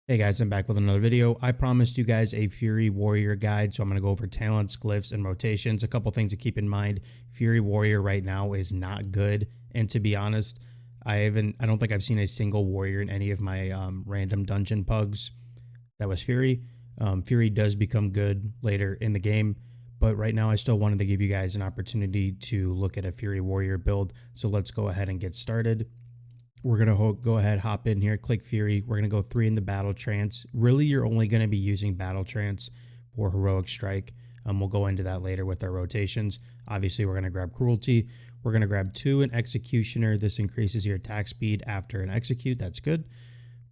Hey guys, I'm back with another video. I promised you guys a Fury Warrior guide, so I'm going to go over talents, glyphs, and rotations. A couple things to keep in mind. Fury Warrior right now is not good, and to be honest, I don't think I've seen a single warrior in any of my random dungeon pugs that was Fury. Fury does become good later in the game, but right now I still wanted to give you guys an opportunity to look at a Fury Warrior build, so let's go ahead and get started. We're going to go ahead, hop in here, click Fury. We're going to go 3 in the Battle Trance. Really, you're only going to be using Battle Trance for Heroic Strike. We'll go into that later with our rotations. Obviously, we're going to grab Cruelty. We're going to grab 2 in Executioner. This increases your attack speed after an execute. That's good.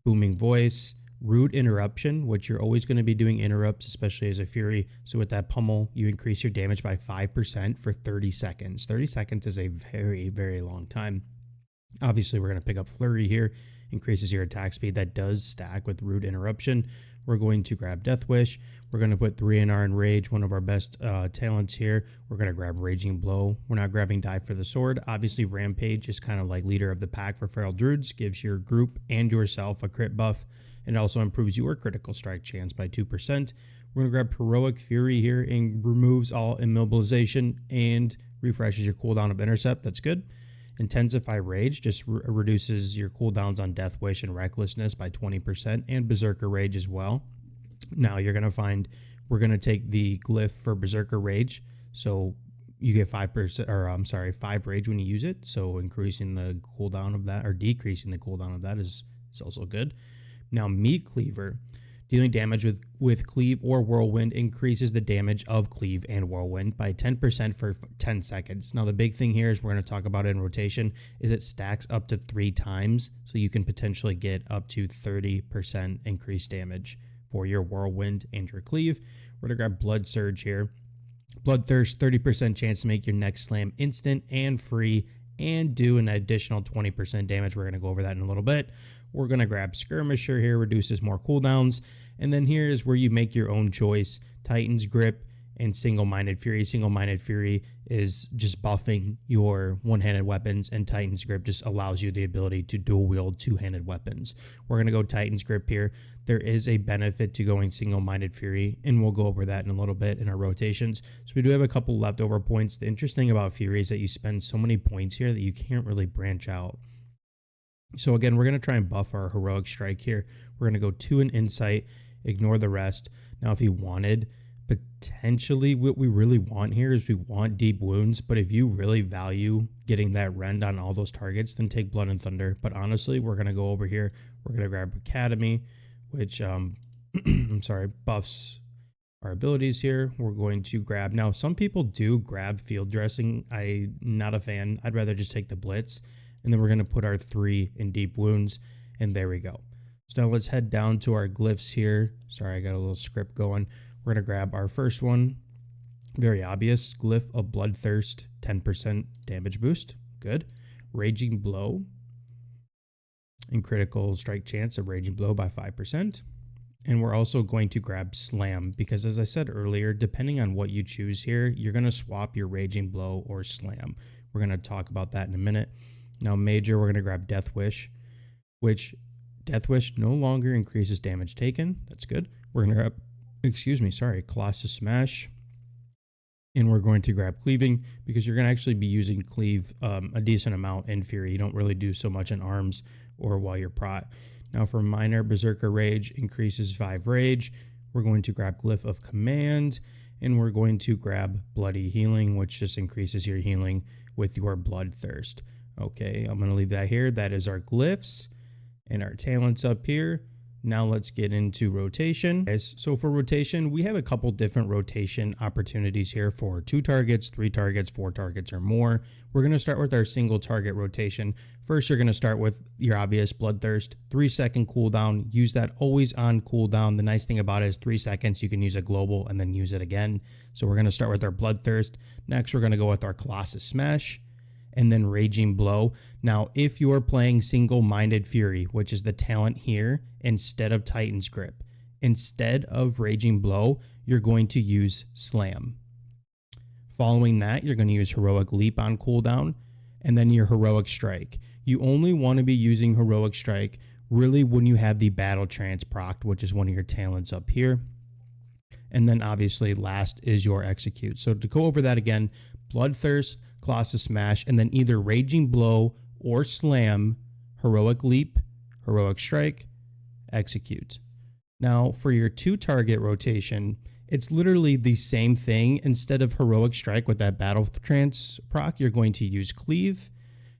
Booming Voice. Rude Interruption, which you're always going to be doing interrupts, especially as a Fury. So with that pummel, you increase your damage by 5% for 30 seconds. 30 seconds is a very, very long time. Obviously, we're going to pick up Flurry here, increases your attack speed. That does stack with Rude Interruption. We're going to grab Death Wish. We're going to put 3 in our Enrage, one of our best talents here. We're going to grab Raging Blow. We're not grabbing Dive for the Sword. Obviously, Rampage is kind of like leader of the pack for Feral Druids, gives your group and yourself a crit buff, and also improves your critical strike chance by 2%. We're going to grab Heroic Fury here and removes all immobilization and refreshes your cooldown of Intercept. That's good. Intensify Rage just reduces your cooldowns on Death Wish and Recklessness by 20%, and Berserker Rage as well. Now you're going to find we're going to take the glyph for Berserker Rage, so you get 5%, or I'm sorry, 5 rage when you use it. So increasing the cooldown of that, or decreasing the cooldown of that is also good. Now Meat Cleaver. Dealing damage with Cleave or Whirlwind increases the damage of Cleave and Whirlwind by 10% for 10 seconds. Now, the big thing here is we're going to talk about it in rotation is it stacks up to 3 times, so you can potentially get up to 30% increased damage for your Whirlwind and your Cleave. We're going to grab Blood Surge here. Bloodthirst, 30% chance to make your next slam instant and free and do an additional 20% damage. We're going to go over that in a little bit. We're going to grab Skirmisher here, reduces more cooldowns. And then here is where you make your own choice. Titan's Grip and Single-Minded Fury. Single-Minded Fury is just buffing your one-handed weapons, and Titan's Grip just allows you the ability to dual-wield two-handed weapons. We're going to go Titan's Grip here. There is a benefit to going Single-Minded Fury, and we'll go over that in a little bit in our rotations. So we do have a couple leftover points. The interesting about Fury is that you spend so many points here that you can't really branch out. So again, we're going to try and buff our Heroic Strike here. We're going to go 2 in Insight, ignore the rest. Now, if you wanted, potentially what we really want here is we want Deep Wounds, but if you really value getting that rend on all those targets, then take Blood and Thunder. But honestly, we're going to go over here. We're going to grab Academy, which, I'm sorry, buffs our abilities here. We're going to grab, now some people do grab Field Dressing. I'm not a fan. I'd rather just take the Blitz. And then we're going to put our 3 in Deep Wounds, and there we go. So now let's head down to our glyphs here. Sorry, I got a little script going. We're going to grab our first one. Very obvious. Glyph of Bloodthirst, 10% damage boost. Good. Raging Blow. And critical strike chance of Raging Blow by 5%. And we're also going to grab Slam, because as I said earlier, depending on what you choose here, you're going to swap your Raging Blow or Slam. We're going to talk about that in a minute. Now, Major, we're going to grab Death Wish, which Death Wish no longer increases damage taken. That's good. We're going to grab, Colossus Smash. And we're going to grab Cleaving, because you're going to actually be using Cleave a decent amount in Fury. You don't really do so much in arms or while you're prot. Now, for Minor, Berserker Rage increases 5 rage. We're going to grab Glyph of Command, and we're going to grab Bloody Healing, which just increases your healing with your Bloodthirst. Okay, I'm going to leave that here. That is our glyphs and our talents up here. Now let's get into rotation. So for rotation, we have a couple different rotation opportunities here for 2 targets, 3 targets, 4 targets, or more. We're going to start with our single target rotation. First, you're going to start with your obvious Bloodthirst, 3-second cooldown. Use that always on cooldown. The nice thing about it is 3 seconds, you can use a global and then use it again. So we're going to start with our Bloodthirst. Next, we're going to go with our Colossus Smash, and then Raging Blow. Now, if you're playing Single-Minded Fury, which is the talent here, instead of Titan's Grip, instead of Raging Blow, you're going to use Slam. Following that, you're going to use Heroic Leap on cooldown, and then your Heroic Strike. You only want to be using Heroic Strike really when you have the Battle Trance procced, which is one of your talents up here. And then obviously last is your Execute. So to go over that again, Bloodthirst, Colossus Smash, and then either Raging Blow or Slam, Heroic Leap, Heroic Strike, Execute. Now for your 2-target rotation, it's literally the same thing. Instead of Heroic Strike with that Battle Trance proc, you're going to use Cleave.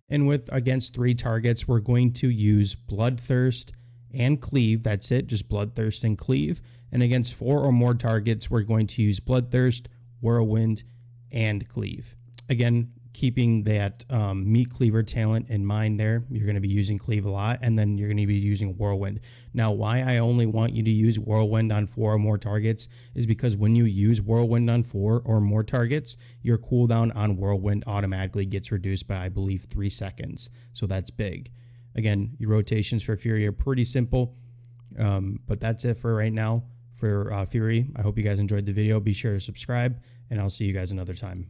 And with against 3 targets, we're going to use Bloodthirst and Cleave. That's it, just Bloodthirst and Cleave. And against 4 or more targets, we're going to use Bloodthirst, Whirlwind, and Cleave. Again, keeping that Meat Cleaver talent in mind there, you're going to be using Cleave a lot, and then you're going to be using Whirlwind. Now, why I only want you to use Whirlwind on 4 or more targets is because when you use Whirlwind on 4 or more targets, your cooldown on Whirlwind automatically gets reduced by, I believe, 3 seconds. So that's big. Again, your rotations for Fury are pretty simple, but that's it for right now for Fury. I hope you guys enjoyed the video. Be sure to subscribe, and I'll see you guys another time.